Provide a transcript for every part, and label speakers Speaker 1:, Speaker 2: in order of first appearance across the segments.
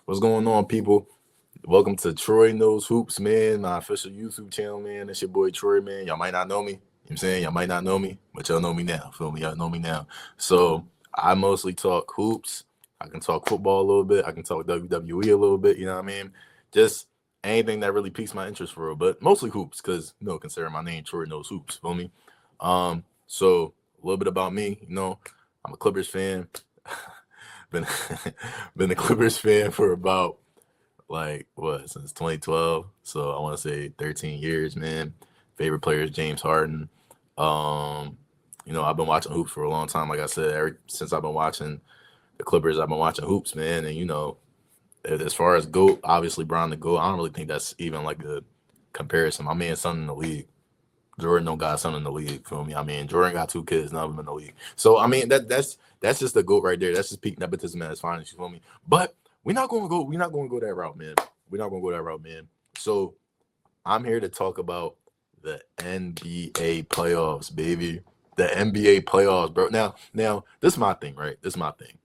Speaker 1: What's going on, people? Welcome to Troy Knows Hoops, man, my official YouTube channel, man. It's your boy Troy, man. Y'all might not know me. You know what I'm saying? Y'all might not know me, but y'all know me now. Feel me? Y'all know me now. So I mostly talk hoops. I can talk football a little bit. I can talk WWE a little bit. You know what I mean? Just anything that really piques my interest for real, but mostly hoops, because consider my name Troy Knows Hoops. Feel me? So a little bit about me. I'm a Clippers fan. been been a Clippers fan for about like what since 2012. So I want to say 13 years, man. Favorite player is James Harden. Um, I've been watching hoops for a long time. Like I said, ever since I've been watching the Clippers, I've been watching hoops, man. And as far as GOAT, obviously Brown the GOAT. I don't really think that's even like a comparison. My man's son in the league. Jordan don't got son in the league. Feel me? I mean, Jordan got two kids, none of them in the league. So I mean, that's just the GOAT right there. That's just peak nepotism at its finest. You feel me? But we're not gonna go that route, man. We're not gonna go that route, man. So I'm here to talk about the NBA playoffs, baby. The NBA playoffs, bro. Now, this is my thing, right? This is my thing.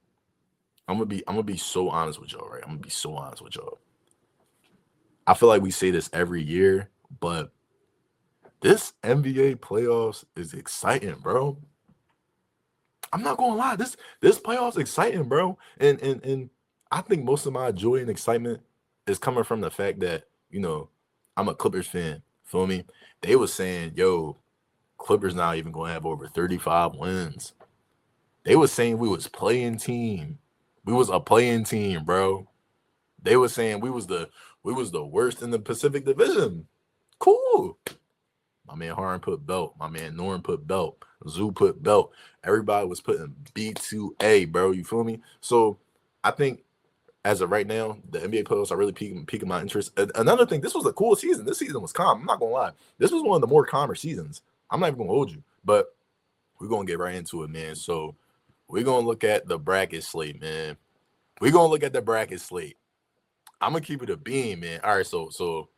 Speaker 1: I'm gonna be so honest with y'all, right? I'm gonna be so honest with y'all. I feel like we say this every year, but this NBA playoffs is exciting, bro. I'm not gonna lie, this playoffs exciting, bro. And I think most of my joy and excitement is coming from the fact that I'm a Clippers fan. Feel me? They was saying, "Yo, Clippers not even gonna have over 35 wins." They was saying we was playing team. We was a playing team, bro. They was saying we was the worst in the Pacific Division. Cool. My man Harden put belt. My man Norm put belt. Zoo put belt. Everybody was putting B2A, bro. You feel me? So I think as of right now, the NBA playoffs are really piquing my interest. Another thing, this was a cool season. This season was calm. I'm not gonna lie. This was one of the more calmer seasons. I'm not even gonna hold you, but we're gonna get right into it, man. So we're gonna look at the bracket slate, man. We're gonna look at the bracket slate. I'm gonna keep it a beam, man. All right, so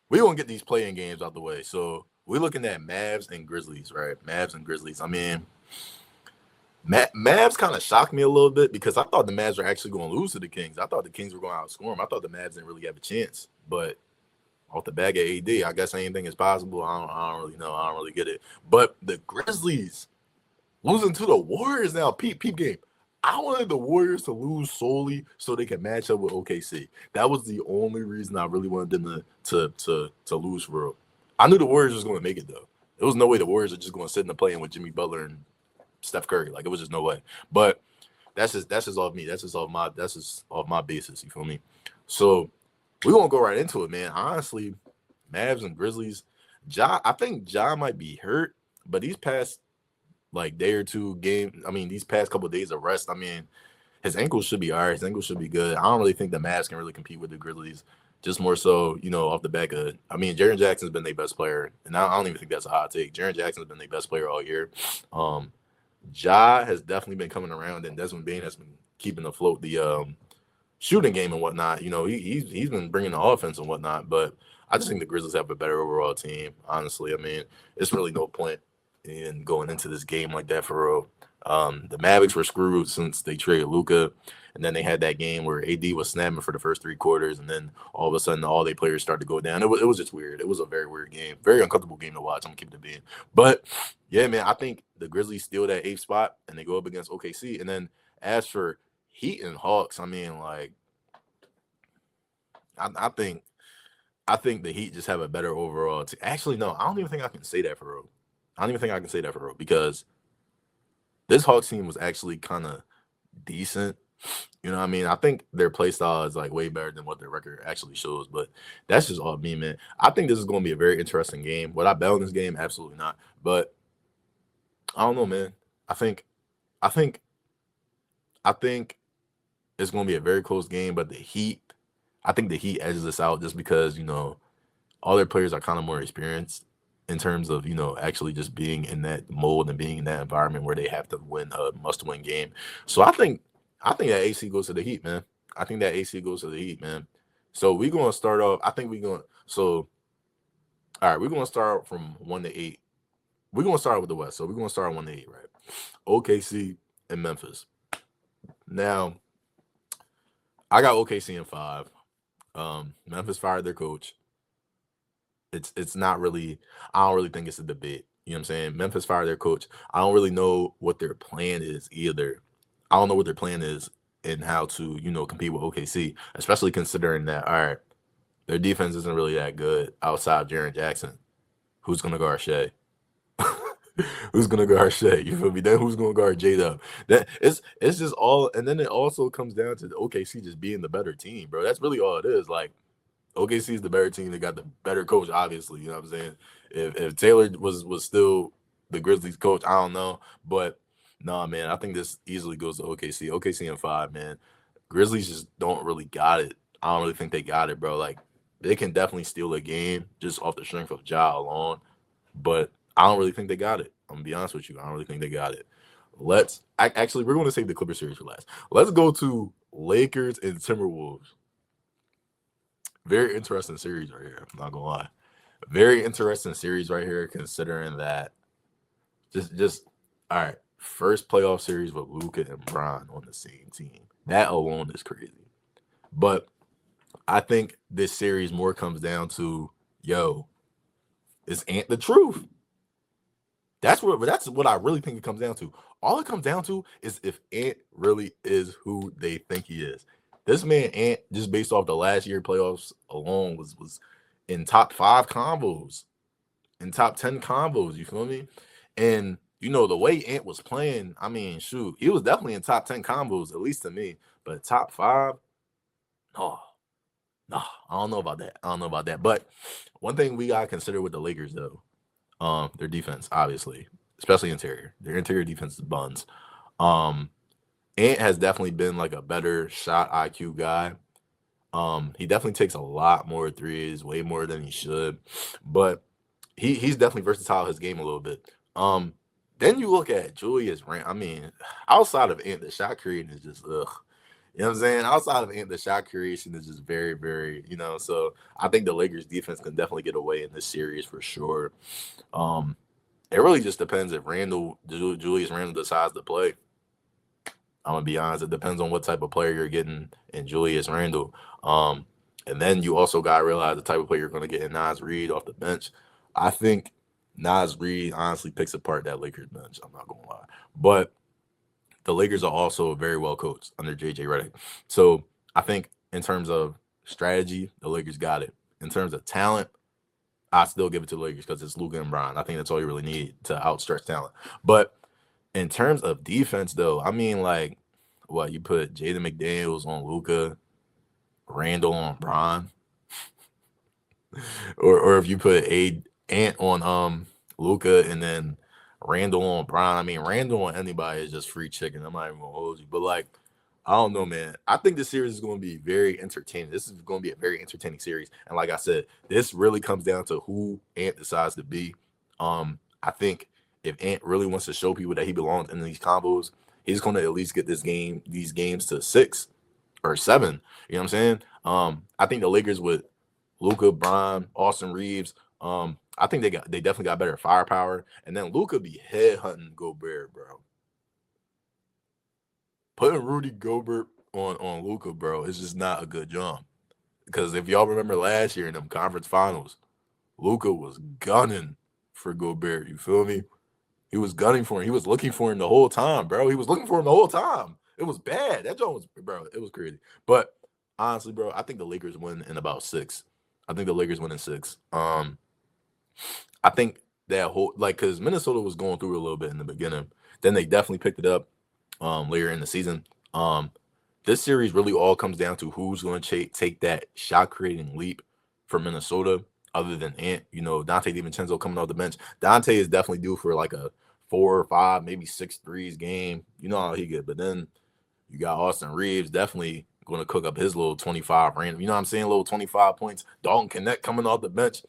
Speaker 1: we're gonna get these playing games out the way. So we're looking at Mavs and Grizzlies, right? Mavs and Grizzlies. I mean, Mavs kind of shocked me a little bit because I thought the Mavs were actually going to lose to the Kings. I thought the Kings were going to outscore them. I thought the Mavs didn't really have a chance. But off the bag of AD, I guess anything is possible. I don't really know. I don't really get it. But the Grizzlies losing to the Warriors now. Peep game. I wanted the Warriors to lose solely so they could match up with OKC. That was the only reason I really wanted them to lose for real. I knew the Warriors was going to make it though. There was no way the Warriors are just going to sit in the play-in with Jimmy Butler and Steph Curry. Like it was just no way. But that's just off me. That's just off my basis. You feel me? So we're gonna go right into it, man. Honestly, Mavs and Grizzlies. I think Ja might be hurt, but these past like day or two game, I mean, these past couple of days of rest, I mean, his ankles should be all right. His ankles should be good. I don't really think the Mavs can really compete with the Grizzlies. Just more so, off the back of, I mean, Jaren Jackson's been their best player, and I don't even think that's a hot take. Jaren Jackson's been their best player all year. Um, Ja has definitely been coming around, and Desmond Bain has been keeping afloat the shooting game and whatnot. He's been bringing the offense and whatnot. But I just think the Grizzlies have a better overall team. Honestly, I mean, it's really no point in going into this game like that for real. The Mavericks were screwed since they traded Luca, and then they had that game where AD was snapping for the first three quarters, and then all of a sudden all their players started to go down. It was just weird. It was a very weird game, very uncomfortable game to watch. I'm gonna keep it being, but yeah, man, I think the Grizzlies steal that eighth spot and they go up against OKC. And then as for Heat and Hawks, I mean, like I think the Heat just have a better overall. Actually, no, I don't even think I can say that for real. I don't even think I can say that for real because this Hawks team was actually kind of decent. You know what I mean? I think their play style is like way better than what their record actually shows, but that's just all me, man. I think this is going to be a very interesting game. Would I bet on this game? Absolutely not. But I don't know, man. I think, I think, I think it's going to be a very close game. But I think the Heat edges us out just because all their players are kind of more experienced in terms of actually just being in that mold and being in that environment where they have to win a must-win game. So I think that AC goes to the Heat, man. I think that AC goes to the Heat, man. So we're gonna start off. I think we're going. So all right, we're gonna start from 1 to 8. We're gonna start with the West. So we're gonna start at 1 to 8, right? OKC and Memphis. Now I got OKC in 5. Memphis fired their coach. It's not really. I don't really think it's a debate. You know what I'm saying? Memphis fired their coach. I don't really know what their plan is either. I don't know what their plan is and how to compete with OKC, especially considering that all right, their defense isn't really that good outside of Jaren Jackson. Who's gonna guard Shea? Who's gonna guard Shea? You feel me? Then who's gonna guard J Dub? That it's just all, and then it also comes down to the OKC just being the better team, bro. That's really all it is. Like OKC is the better team. They got the better coach, obviously. You know what I'm saying? If Taylor was still the Grizzlies coach, I don't know, but nah, man, I think this easily goes to OKC. OKC in 5, man. Grizzlies just don't really got it. I don't really think they got it, bro. Like they can definitely steal a game just off the strength of Ja alone, but I don't really think they got it. I'm gonna be honest with you. I don't really think they got it. Actually, we're going to save the Clipper series for last. Let's go to Lakers and Timberwolves. Very interesting series right here. I'm not gonna lie. Very interesting series right here, considering that just all right. First playoff series with Luka and Bron on the same team. That alone is crazy. But I think this series more comes down to, yo, is Ant the truth? That's what I really think it comes down to. All it comes down to is if Ant really is who they think he is. This man Ant, just based off the last year playoffs alone, was in top 5 combos, in top 10 combos. You feel me? And the way Ant was playing, I mean, shoot, he was definitely in top 10 combos, at least to me. But top 5, no, I don't know about that. I don't know about that. But one thing we gotta consider with the Lakers, though, their defense, obviously, especially interior. Their interior defense is buns. Ant has definitely been like a better shot IQ guy. He definitely takes a lot more threes, way more than he should. But he's definitely versatile his game a little bit. Then you look at Julius Randle. I mean, outside of Ant, the shot creating is just ugh. You know what I'm saying? Outside of Ant, the shot creation is just very, very, so I think the Lakers defense can definitely get away in this series for sure. It really just depends if Julius Randle decides to play. I'm gonna be honest. It depends on what type of player you're getting in Julius Randle. And then you also gotta realize the type of player you're gonna get in Naz Reid off the bench. I think Naz Reid honestly picks apart that Lakers bench. I'm not gonna lie, but the Lakers are also very well coached under JJ Redick. So I think in terms of strategy, the Lakers got it. In terms of talent, I still give it to the Lakers because it's Luka and Bron. I think that's all you really need to outstretch talent. But in terms of defense, though, I mean, like, what you put Jaden McDaniels on Luka, Randall on Bron, or if you put Ant on Luka and then Randall on Bron. I mean, Randall on anybody is just free chicken. I'm not even gonna hold you, but like, I don't know, man. I think this series is going to be very entertaining. This is going to be a very entertaining series, and like I said, this really comes down to who Ant decides to be. I think if Ant really wants to show people that he belongs in these combos, he's going to at least get these games to 6 or 7. You know what I'm saying? I think the Lakers with Luka, Bron, Austin Reeves. I think they definitely got better firepower, and then Luka be headhunting Gobert, bro. Putting Rudy Gobert on Luka, bro, is just not a good jump. Because if y'all remember last year in them conference finals, Luka was gunning for Gobert. You feel me? He was gunning for him. He was looking for him the whole time, bro. He was looking for him the whole time. It was bad. That joint was, bro, it was crazy. But honestly, bro, I think the Lakers win in about 6. I think the Lakers win in 6. I think that whole, like, because Minnesota was going through a little bit in the beginning. Then they definitely picked it up later in the season. This series really all comes down to who's going to take that shot creating leap for Minnesota other than Ant. Dante DiVincenzo coming off the bench. Dante is definitely due for like a 4 or 5, maybe 6 threes game. You know how he get. But then you got Austin Reeves definitely going to cook up his little 25 random. You know what I'm saying? Little 25 points. Dalton Connect coming off the bench.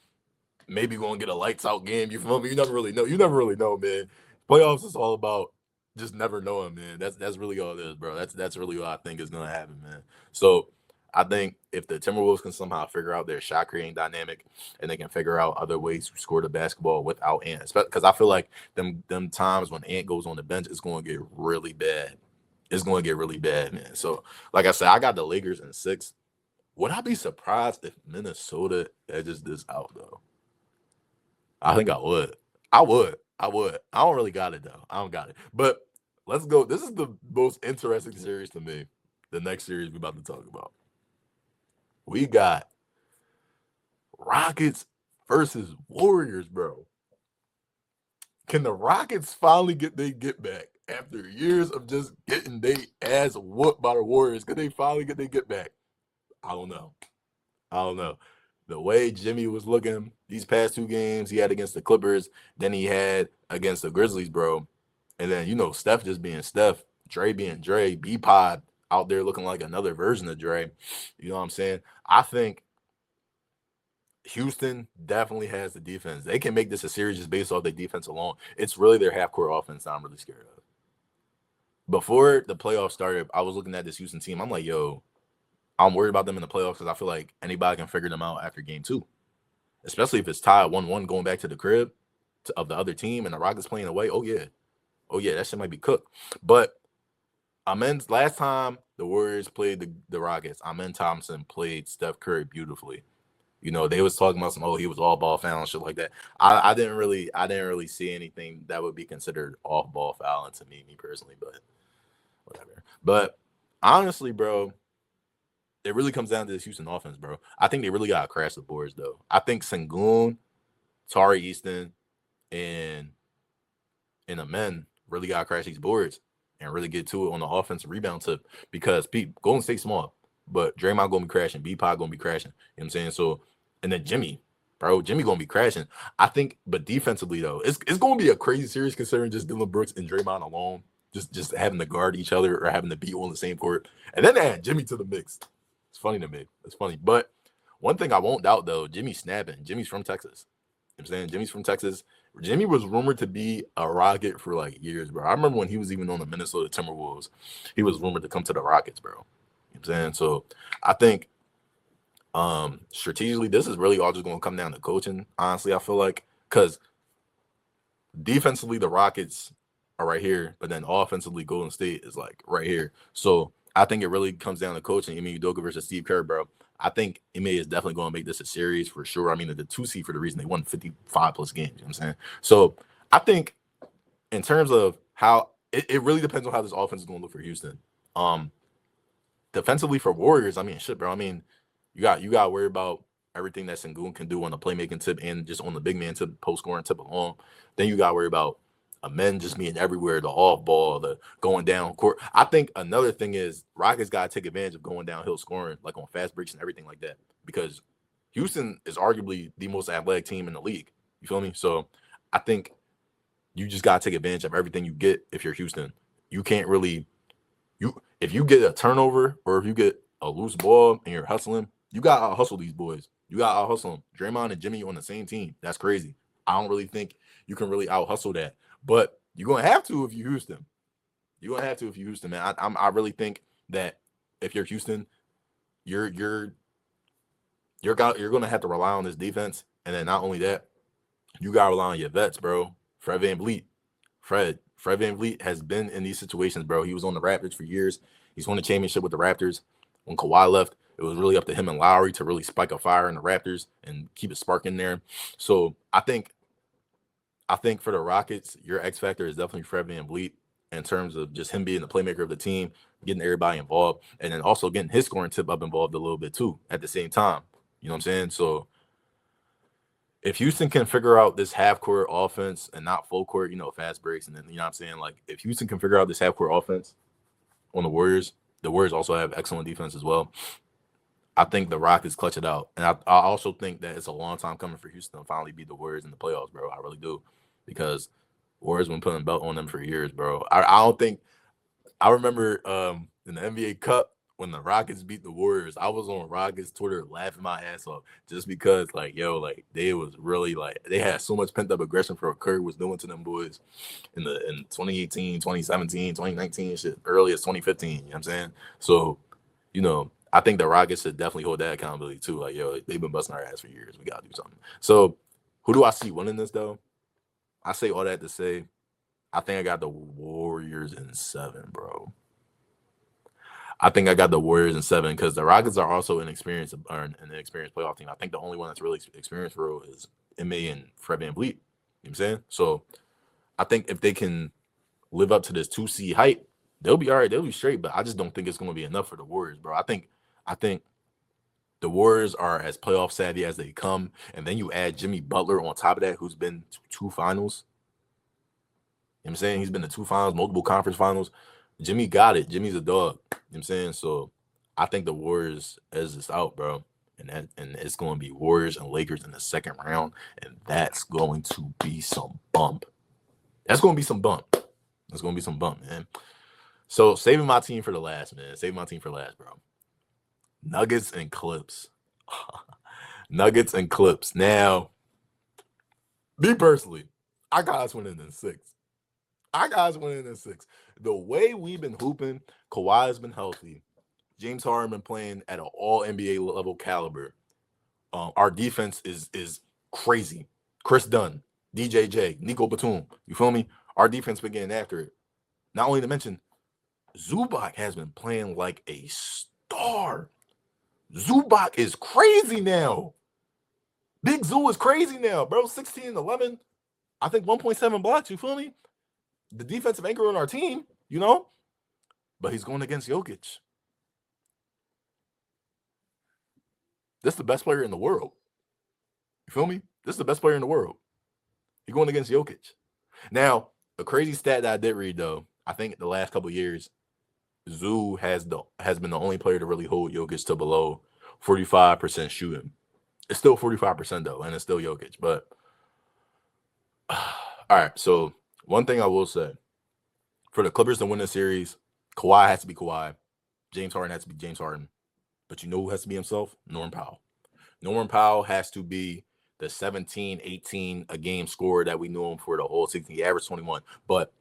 Speaker 1: Maybe going to get a lights out game. You feel me? You never really know. You never really know, man. Playoffs is all about just never knowing, man. That's really all it is, bro. That's really what I think is gonna happen, man. So I think if the Timberwolves can somehow figure out their shot creating dynamic and they can figure out other ways to score the basketball without Ant, because I feel like them times when Ant goes on the bench, it's going to get really bad. it's going to get really bad, man. So, like I said, I got the Lakers in 6. Would I be surprised if Minnesota edges this out, though? I think I would. I would. I would. I don't really got it, though. I don't got it. But let's go. This is the most interesting series to me. The next series we're about to talk about. We got Rockets versus Warriors, bro. Can the Rockets finally get back after years of just getting their ass whooped by the Warriors? Can they finally get their get back? I don't know. I don't know. The way Jimmy was looking these past 2 games he had against the Clippers, then he had against the Grizzlies, bro. And then, Steph just being Steph, Dre being Dre, B-Pod out there looking like another version of Dre. You know what I'm saying? I think Houston definitely has the defense. They can make this a series just based off their defense alone. It's really their half-court offense that I'm really scared of. Before the playoffs started, I was looking at this Houston team. I'm like, yo, I'm worried about them in the playoffs because I feel like anybody can figure them out after game 2, especially if it's tied 1-1 going back to the crib of the other team and the Rockets playing away. Oh, yeah, that shit might be cooked. But last time the Warriors played the Rockets, Amen Thompson played Steph Curry beautifully. They was talking about he was all ball foul and shit like that. I didn't really see anything that would be considered off ball fouling to me personally, but whatever. But honestly, bro, it really comes down to this Houston offense, bro. I think they really got to crash the boards, though. I think Sengun, Tari Easton, and Amen really got to crash these boards and really get to it on the offensive rebound tip because Golden State small, but Draymond going to be crashing. B-Pod going to be crashing. You know what I'm saying? So, and then Jimmy going to be crashing. I think, but defensively, though, it's going to be a crazy series considering just Dillon Brooks and Draymond alone, just having to guard each other or having to be on the same court. And then they add Jimmy to the mix. It's funny to me. It's funny. But one thing I won't doubt, though, Jimmy's snapping. Jimmy's from Texas. You know what I'm saying? Jimmy's from Texas. Jimmy was rumored to be a Rocket for like years, bro. I remember when he was even on the Minnesota Timberwolves, he was rumored to come to the Rockets, bro. You know what I'm saying? So I think strategically, this is really all just going to come down to coaching, honestly, I feel like. Because defensively, the Rockets are right here, but then offensively, Golden State is like right here. So I think it really comes down to coaching. Ime Udoka versus Steve Kerr, bro. I think Ime is definitely going to make this a series for sure. I mean, the 2 seed for the reason they won 55 plus games. You know what I'm saying? So I think in terms of how it really depends on how this offense is going to look for Houston. Defensively for Warriors, I mean, shit, bro. I mean, you got to worry about everything that Sengun can do on the playmaking tip and just on the big man tip, post scoring tip alone. Then you got to worry about men just being everywhere, the off ball, the going down court. I think another thing is Rockets got to take advantage of going downhill scoring, like on fast breaks and everything like that, because Houston is arguably the most athletic team in the league. You feel me? So I think you just got to take advantage of everything you get if you're Houston. You can't really if you get a turnover or if you get a loose ball and you're hustling, you got to hustle these boys. You got to hustle them. Draymond and Jimmy on the same team. That's crazy. I don't really think you can really out hustle that. But you're gonna have to if you're Houston. You're gonna have to if you're Houston, man. I really think that if you're Houston, you're gonna have to rely on this defense, and then not only that, you gotta rely on your vets, bro. Fred VanVleet has been in these situations, bro. He was on the Raptors for years. He's won the championship with the Raptors. When Kawhi left, it was really up to him and Lowry to really spike a fire in the Raptors and keep a spark in there. So I think for the Rockets, your X factor is definitely Fred VanVleet in terms of just him being the playmaker of the team, getting everybody involved, and then also getting his scoring tip up involved a little bit too at the same time. You know what I'm saying? So if Houston can figure out this half-court offense and not full court, fast breaks, and then, you know what I'm saying? Like, if Houston can figure out this half-court offense on the Warriors also have excellent defense as well. I think the Rockets clutch it out. And I also think that it's a long time coming for Houston to finally beat the Warriors in the playoffs, bro. I really do. Because Warriors been putting a belt on them for years, bro. I don't think – I remember in the NBA Cup when the Rockets beat the Warriors, I was on Rockets Twitter laughing my ass off just because, they was really, they had so much pent-up aggression for what Curry was doing to them boys in 2018, 2017, 2019, shit, early as 2015, you know what I'm saying? So, I think the Rockets should definitely hold that accountability too. They've been busting our ass for years. We got to do something. So, who do I see winning this, though? I say all that to say, I think I got the Warriors in 7, bro. I think I got the Warriors in 7 because the Rockets are also an experienced playoff team. I think the only one that's really experienced for real is Emma and Fred VanVleet. You know what I'm saying? So I think if they can live up to this 2 seed hype, they'll be all right. They'll be straight. But I just don't think it's going to be enough for the Warriors, bro. I think the Warriors are as playoff savvy as they come, and then you add Jimmy Butler on top of that, who's been to 2 finals. You know what I'm saying? He's been to 2 finals, multiple conference finals. Jimmy got it. Jimmy's a dog. You know what I'm saying? So I think the Warriors is just out, bro. And it's going to be Warriors and Lakers in the second round, and that's going to be some bump. That's going to be some bump. That's going to be some bump, man. So saving my team for the last, man. Saving my team for last, bro. Nuggets and Clips. Nuggets and Clips. Now, me personally, I got us winning in 6. The way we've been hooping, Kawhi has been healthy. James Harden been playing at an all NBA level caliber. Our defense is crazy. Chris Dunn, DJJ, Nico Batum. You feel me? Our defense been getting after it. Not only to mention, Zubac has been playing like a star. Zubac is crazy now. Big Zoo is crazy now, bro. 16-11. I think 1.7 blocks. You feel me? The defensive anchor on our team, you know? But he's going against Jokic. This is the best player in the world. You feel me? This is the best player in the world. He's going against Jokic. Now, a crazy stat that I did read, though, I think the last couple of years, Zoo has been the only player to really hold Jokic to below 45% shooting. It's still 45%, though, and it's still Jokic. But, all right, so one thing I will say, for the Clippers to win the series, Kawhi has to be Kawhi. James Harden has to be James Harden. But you know who has to be himself? Norm Powell. Norm Powell has to be the 17, 18 a game scorer that we knew him for the whole season. He averaged 21. But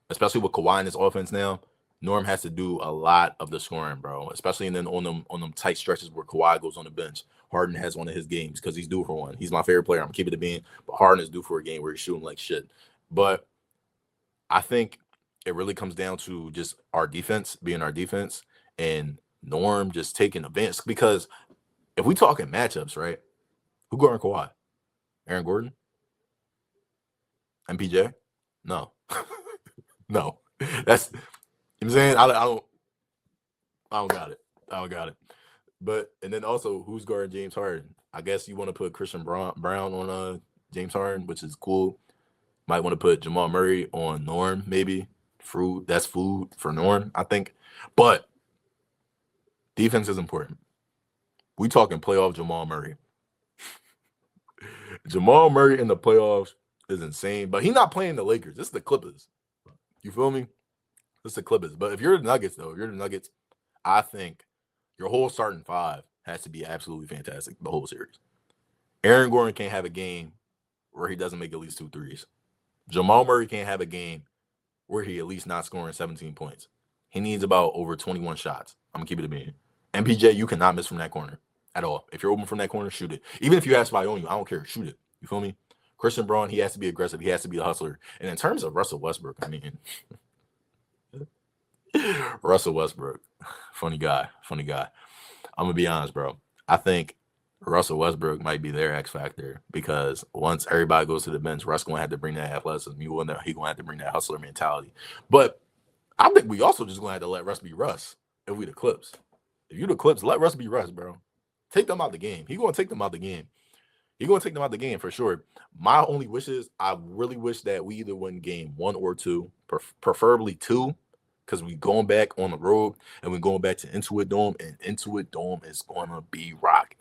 Speaker 1: especially with Kawhi in his offense now, Norm has to do a lot of the scoring, bro. Especially then on them tight stretches where Kawhi goes on the bench. Harden has one of his games because he's due for one. He's my favorite player. I'm keeping it being. But Harden is due for a game where he's shooting like shit. But I think it really comes down to just our defense, being our defense, and Norm just taking advantage. Because if we talking matchups, right? Who guarding Kawhi? Aaron Gordon? MPJ? No. No. That's, you know what I'm saying? I don't got it. I don't got it. But, and then also, who's guarding James Harden? I guess you want to put Christian Brown on James Harden, which is cool. Might want to put Jamal Murray on Norm, maybe. That's food for Norm, I think. But defense is important. We talking playoff Jamal Murray. Jamal Murray in the playoffs is insane, but he's not playing the Lakers. This is the Clippers. You feel me? This is the Clippers. But if you're the Nuggets, I think your whole starting 5 has to be absolutely fantastic the whole series. Aaron Gordon can't have a game where he doesn't make at least 2 threes. Jamal Murray can't have a game where he at least not scoring 17 points. He needs about over 21 shots. I'm going to keep it a minute. MPJ, you cannot miss from that corner at all. If you're open from that corner, shoot it. Even if you have somebody on you, I don't care. Shoot it. You feel me? Christian Braun, he has to be aggressive. He has to be a hustler. And in terms of Russell Westbrook, I mean, Russell Westbrook, funny guy. I'm going to be honest, bro. I think Russell Westbrook might be their X factor because once everybody goes to the bench, Russ going to have to bring that athleticism. He's going to have to bring that hustler mentality. But I think we also just going to have to let Russ be Russ if we the Clips. If you the Clips, let Russ be Russ, bro. Take them out the game. He's going to take them out the game. He's going to take them out the game for sure. My only wish is I really wish that we either win game 1 or 2, preferably 2, because we going back on the road and we're going back to Intuit Dome, and Intuit Dome is going to be rocking.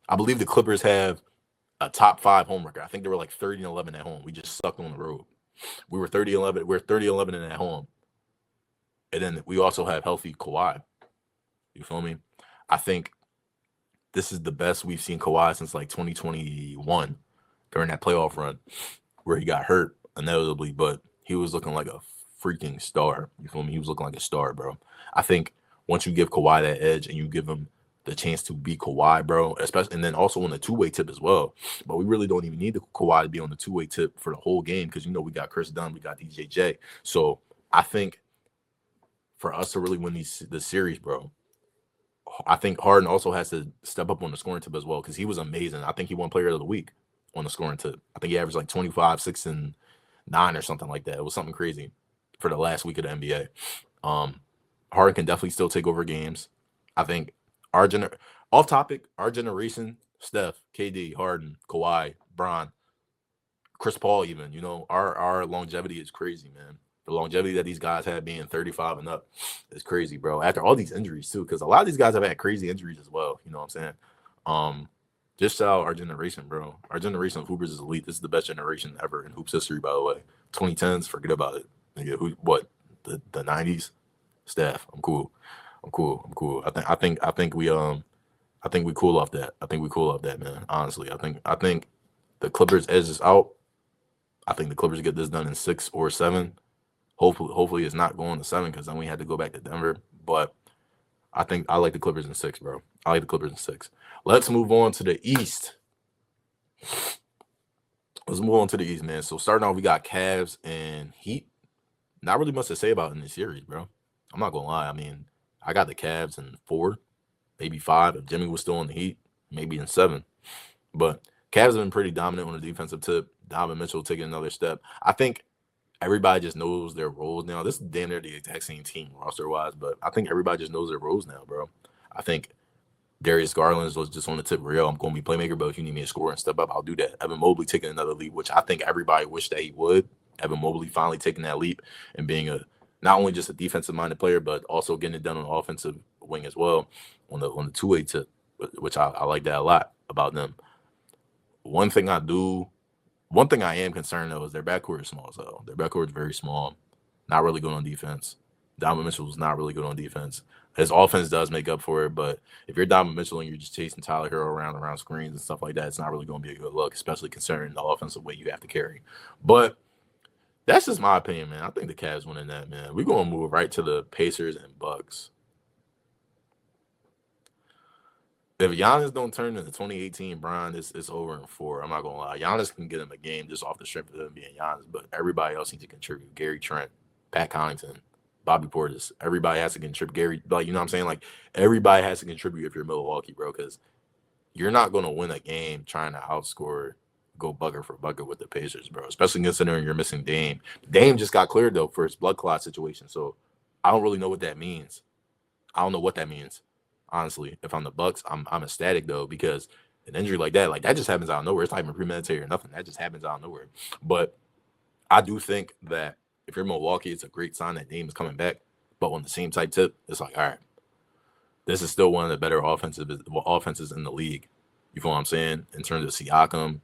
Speaker 1: I believe the Clippers have a top 5 home record. I think they were like 30-11 at home. We just sucked on the road. We were 30-11. We're 30-11 at home. And then we also have healthy Kawhi. You feel me? I think this is the best we've seen Kawhi since like 2021 during that playoff run where he got hurt inevitably, but he was looking like a freaking star. You feel me? He was looking like a star, bro. I think once you give Kawhi that edge and you give him the chance to be Kawhi, bro, especially, and then also on the 2-way tip as well. But we really don't even need the Kawhi to be on the 2-way tip for the whole game because, you know, we got Chris Dunn, we got DJJ. So I think for us to really win the series, bro, I think Harden also has to step up on the scoring tip as well because he was amazing. I think he won Player of the Week on the scoring tip. I think he averaged like 25, 6, and 9 or something like that. It was something crazy for the last week of the NBA. Harden can definitely still take over games. I think off topic, our generation, Steph, KD, Harden, Kawhi, Bron, Chris Paul, even, our longevity is crazy, man. The longevity that these guys have being 35 and up is crazy, bro. After all these injuries too, because a lot of these guys have had crazy injuries as well. You know what I'm saying? Just shout out our generation, bro. Our generation of hoopers is elite. This is the best generation ever in hoops history, by the way. 2010s, forget about it. Nigga, the 90s? Steph, I'm cool. I think we cool off that. I think we cool off that, man. Honestly, I think the Clippers edge is out. I think the Clippers get this done in 6 or 7. Hopefully it's not going to 7 because then we had to go back to Denver. But I think I like the Clippers in 6, bro. I like the Clippers in 6. Let's move on to the East. Man. So starting off, we got Cavs and Heat. Not really much to say about in this series, bro. I'm not gonna lie. I mean, I got the Cavs in 4, maybe 5. If Jimmy was still in the Heat, maybe in 7. But Cavs have been pretty dominant on the defensive tip. Donovan Mitchell taking another step. I think everybody just knows their roles now. This is damn near the exact same team roster-wise, but I think everybody just knows their roles now, bro. I think Darius Garland was just on the tip real. I'm going to be playmaker, but if you need me to score and step up, I'll do that. Evan Mobley taking another leap, which I think everybody wished that he would. Evan Mobley finally taking that leap and being not only just a defensive-minded player, but also getting it done on the offensive wing as well on the two-way tip, which I like that a lot about them. One thing I am concerned though is their backcourt is small. So their backcourt is very small, not really good on defense. Donovan Mitchell is not really good on defense. His offense does make up for it, but if you're Donovan Mitchell and you're just chasing Tyler Hero around screens and stuff like that, it's not really going to be a good look, especially considering the offensive weight you have to carry. But that's just my opinion, man. I think the Cavs winning that, man. We're going to move right to the Pacers and Bucks. If Giannis don't turn into 2018 Bron, it's over in 4. I'm not going to lie. Giannis can get him a game just off the strength of him being Giannis, but everybody else needs to contribute. Gary Trent, Pat Connaughton, Bobby Portis. Everybody has to contribute. Gary, like, you know what I'm saying? Like, everybody has to contribute if you're Milwaukee, bro, because you're not going to win a game trying to outscore, go bucket for bucket with the Pacers, bro, especially considering you're missing Dame. Dame just got cleared, though, for his blood clot situation, so I don't really know what that means. I don't know what that means. Honestly, if I'm the Bucks, I'm ecstatic though, because an injury like that just happens out of nowhere. It's not even premeditated or nothing. That just happens out of nowhere. But I do think that if you're Milwaukee, it's a great sign that Dame is coming back. But on the same type tip, it's like, all right, this is still one of the better offenses in the league. You feel what I'm saying? In terms of Siakam,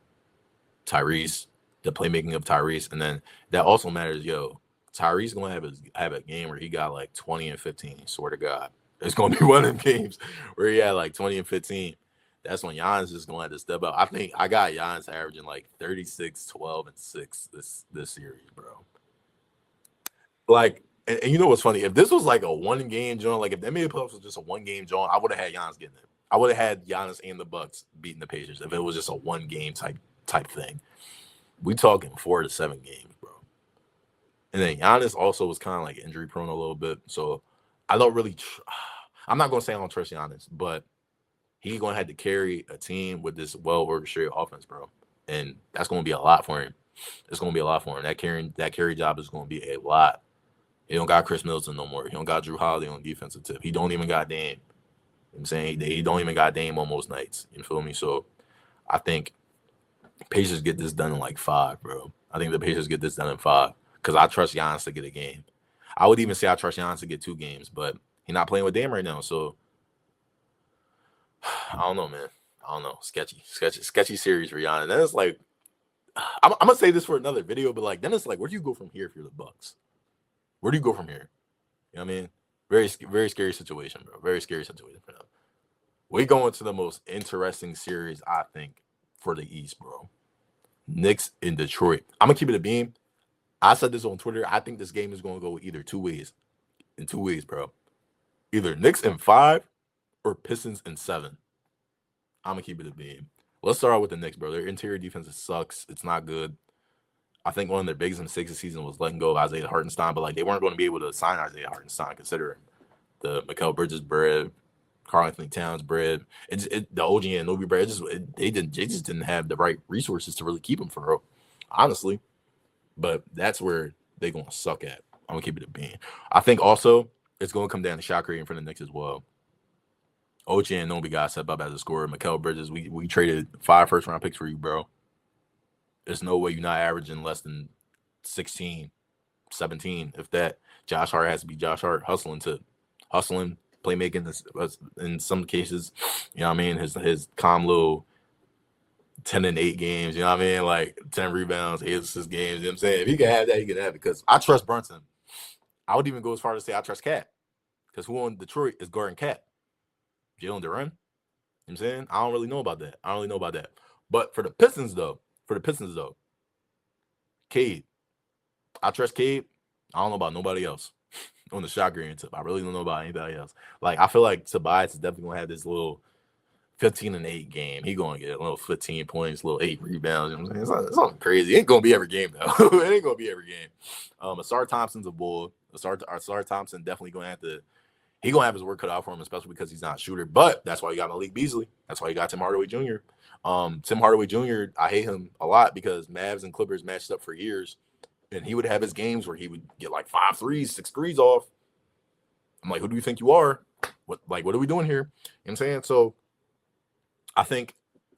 Speaker 1: Tyrese, the playmaking of Tyrese, and then that also matters. Yo, Tyrese gonna have a game where he got like 20 and 15. Swear to God. It's going to be one of them games where he had like 20 and 15. That's when Giannis is going to have to step up. I think I got Giannis averaging like 36, 12, and 6 this series, bro. Like, and you know what's funny? If this was like a one-game joint, like if the NBA playoffs was just a one-game joint, I would have had Giannis getting it. I would have had Giannis and the Bucks beating the Pacers if it was just a one-game type thing. We talking 4 to 7 games, bro. And then Giannis also was kind of like injury prone a little bit, so I don't really. I'm not gonna say I don't trust Giannis, but he's gonna have to carry a team with this well-orchestrated offense, bro, and that's gonna be a lot for him. It's gonna be a lot for him. That carry job is gonna be a lot. He don't got Chris Middleton no more. He don't got Drew Holiday on defensive tip. He don't even got Dame. You know what I'm saying he don't even got Dame on most nights. You feel me? So I think Pacers get this done in like 5, bro. I think the Pacers get this done in 5 because I trust Giannis to get a game. I would even say I trust Giannis to get 2 games, but he's not playing with Dame right now, so I don't know, man. I don't know. Sketchy series for Giannis. Then it's like, I'm gonna say this for another video, but like, then it's like, where do you go from here if you're the Bucks? Where do you go from here? You know what I mean? Very scary situation, bro. Very scary situation for them. We go into the most interesting series, I think, for the East, bro. Knicks in Detroit. I'm gonna keep it a beam. I said this on Twitter. I think this game is gonna go either 2 ways. In 2 ways, bro. Either Knicks in 5 or Pistons in 7. I'm gonna keep it a beam. Let's start out with the Knicks, bro. Their interior defense sucks. It's not good. I think one of their biggest mistakes this season was letting go of Isaiah Hartenstein, but like they weren't going to be able to sign Isaiah Hartenstein considering the Mikal Bridges bread, Karl Anthony Towns bread, the OG and Nobi bread. They just didn't have the right resources to really keep him for real, honestly. But that's where they're gonna suck at. I'm gonna keep it a bean. I think also it's gonna come down to shot creating for the Knicks as well. OG and Nobi got set up as a scorer. Mikal Bridges, we traded 5 first-round picks for you, bro. There's no way you're not averaging less than 16, 17. If that, Josh Hart has to be Josh Hart hustling, playmaking in some cases. You know what I mean? His calm little 10-8 games. You know what I mean? Like 10 rebounds, 8 assists games. You know what I'm saying? If he can have that, he can have it. Because I trust Brunson. I would even go as far as to say I trust Cat. Because who on Detroit is guarding Cat? Jalen Duren? You know what I'm saying? I don't really know about that. But for the Pistons, though, Cade. I trust Cade. I don't know about nobody else on the shot creating tip. I really don't know about anybody else. Like, I feel like Tobias is definitely going to have this little 15-8 game. He going to get a little 15 points, little 8 rebounds. You know what I'm saying? It's not crazy. It ain't going to be every game, though. It ain't going to be every game. Asar Thompson's a bull. Asar Thompson definitely going to have to – he going to have his work cut out for him, especially because he's not a shooter. But that's why you got Malik Beasley. That's why you got Tim Hardaway Jr. Tim Hardaway Jr., I hate him a lot because Mavs and Clippers matched up for years. And he would have his games where he would get like 5 threes, 6 threes off. I'm like, who do you think you are? What are we doing here? You know what I'm saying? So I think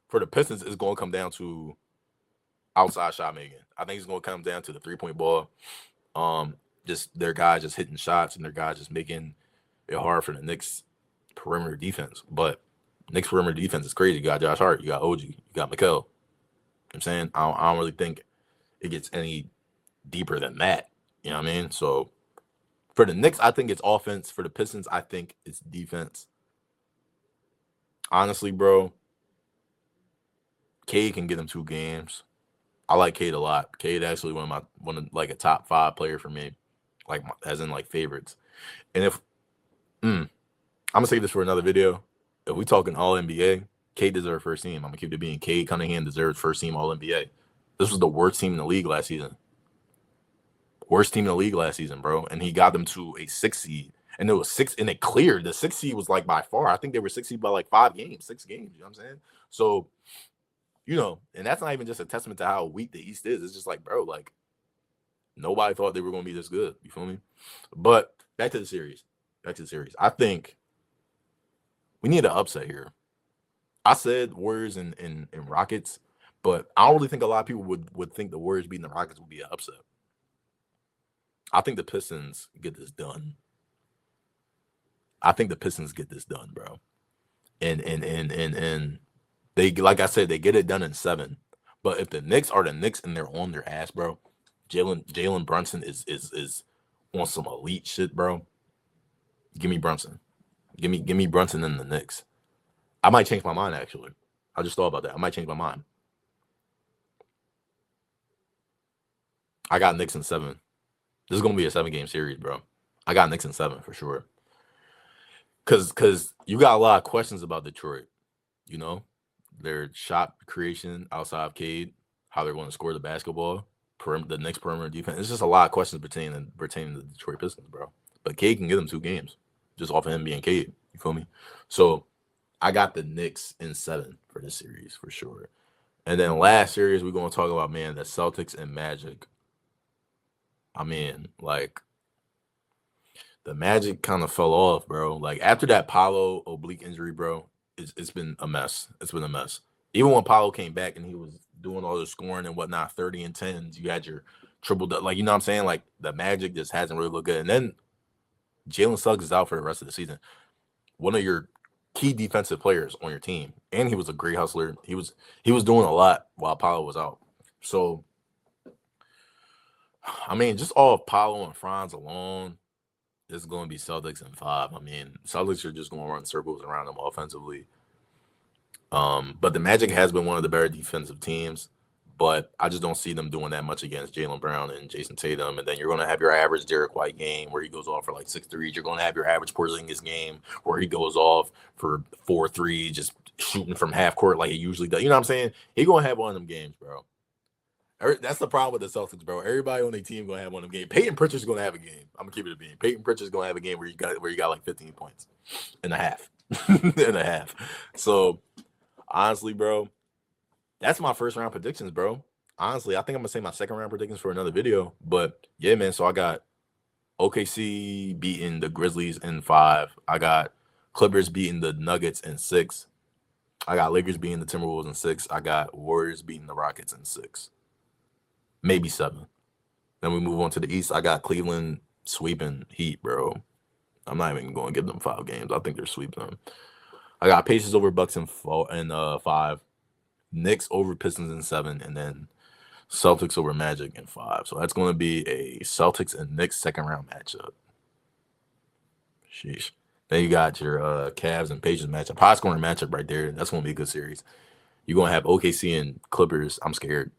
Speaker 1: for the Pistons, it's going to come down to outside shot making. I think it's going to come down to the 3-point ball. Just their guys just hitting shots and their guys just making it hard for the Knicks perimeter defense. But Knicks perimeter defense is crazy. You got Josh Hart, you got OG, you got Mikal. You know what I'm saying? I don't really think it gets any deeper than that. You know what I mean? So for the Knicks, I think it's offense. For the Pistons, I think it's defense. Honestly, bro, Cade can get him 2 games. I like Cade a lot. Cade actually one of like a top 5 player for me, like as in like favorites. And if I'm gonna save this for another video. If we talking All NBA, Cade deserves first team. I'm gonna keep it being Cade Cunningham deserves first team All NBA. This was the worst team in the league last season. Worst team in the league last season, bro. And he got them to a 6 seed. And it was 6, and it cleared. The 6 seed was like by far. I think they were 6 seed by like 5 games, 6 games. You know what I'm saying? So, you know, and that's not even just a testament to how weak the East is. It's just like, bro, like nobody thought they were going to be this good. You feel me? But back to the series. I think we need an upset here. I said Warriors and Rockets, but I don't really think a lot of people would think the Warriors beating the Rockets would be an upset. I think the Pistons get this done. Bro. And they, like I said, they get it done in 7. But if the Knicks are the Knicks and they're on their ass, bro, Jalen Brunson is on some elite shit, bro. Give me Brunson. Give me Brunson in the Knicks. I might change my mind, actually. I just thought about that. I might change my mind. I got Knicks in 7. This is going to be a 7-game series, bro. I got Knicks in 7 for sure. Because you got a lot of questions about Detroit. You know, their shot creation outside of Cade, how they're going to score the basketball, the Knicks perimeter defense. It's just a lot of questions pertaining to the Detroit Pistons, bro. But Cade can get them 2 games just off of him being Cade. You feel me? So I got the Knicks in 7 for this series for sure. And then last series, we're going to talk about, man, the Celtics and Magic. I mean, like, the Magic kind of fell off, bro. Like, after that Paolo oblique injury, bro, it's been a mess. It's been a mess. Even when Paolo came back and he was doing all the scoring and whatnot, 30 and 10s, you had your triple, like, you know what I'm saying? Like, the Magic just hasn't really looked good. And then Jalen Suggs is out for the rest of the season. One of your key defensive players on your team. And he was a great hustler. He was doing a lot while Paolo was out. So, I mean, just all of Paolo and Franz alone, it's going to be Celtics in 5. I mean, Celtics are just going to run circles around them offensively. But the Magic has been one of the better defensive teams, but I just don't see them doing that much against Jaylen Brown and Jason Tatum. And then you're going to have your average Derek White game where he goes off for like 6 threes. You're going to have your average Porzingis game where he goes off for 4 threes, just shooting from half court like he usually does. You know what I'm saying? He's going to have one of them games, bro. That's the problem with the Celtics, bro. Everybody on their team gonna have one of them games. Peyton Pritchard's gonna have a game. I'm gonna keep it a bean. Peyton Pritchard's gonna have a game where you got like 15 points and a half. and a half. So honestly, bro, that's my first round predictions, bro. Honestly, I think I'm gonna say my second round predictions for another video. But yeah, man. So I got OKC beating the Grizzlies in 5. I got Clippers beating the Nuggets in 6. I got Lakers beating the Timberwolves in 6. I got Warriors beating the Rockets in 6. Maybe 7. Then we move on to the East. I got Cleveland sweeping Heat, bro. I'm not even going to give them 5 games. I think they're sweeping them. I got Pacers over Bucks in 5. Knicks over Pistons in 7. And then Celtics over Magic in 5. So that's going to be a Celtics and Knicks second round matchup. Sheesh. Then you got your Cavs and Pacers matchup. High scoring matchup right there. That's going to be a good series. You're going to have OKC and Clippers. I'm scared.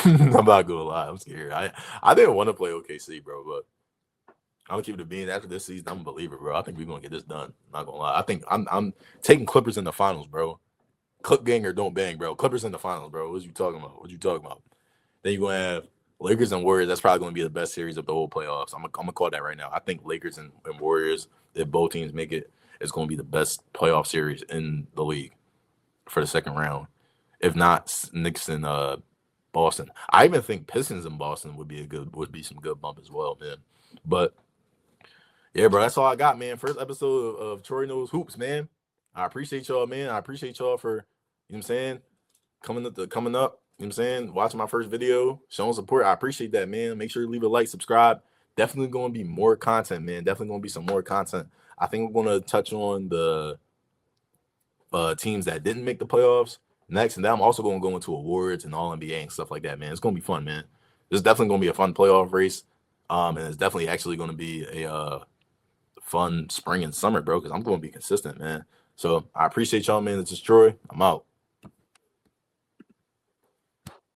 Speaker 1: I'm not gonna lie, I'm scared. I didn't want to play OKC, bro, but I'm gonna keep it a bean. After this season, I'm a believer, bro. I think we're gonna get this done. Not gonna lie. I think I'm taking Clippers in the finals, bro. Clip gang or don't bang, bro. Clippers in the finals, bro. What you talking about? Then you're gonna have Lakers and Warriors. That's probably gonna be the best series of the whole playoffs. I'm gonna call that right now. I think Lakers and Warriors, if both teams make it, it's gonna be the best playoff series in the league for the second round. If not, Knicks and Boston. I even think Pistons in Boston would be some good bump as well, man. But yeah, bro, that's all I got, man. First episode of Troy Knows Hoops, man. I appreciate y'all, man. I appreciate y'all for, you know what I'm saying, coming up, you know what I'm saying, watching my first video, showing support. I appreciate that, man. Make sure you leave a like, subscribe. Definitely going to be more content, man. Definitely going to be some more content. I think we're going to touch on the teams that didn't make the playoffs next, and then I'm also going to go into awards and all NBA and stuff like that, man. It's going to be fun, man. This is definitely going to be a fun playoff race, and it's definitely actually going to be a fun spring and summer, bro, because I'm going to be consistent, man. So I appreciate y'all, man. This is Troy. I'm out.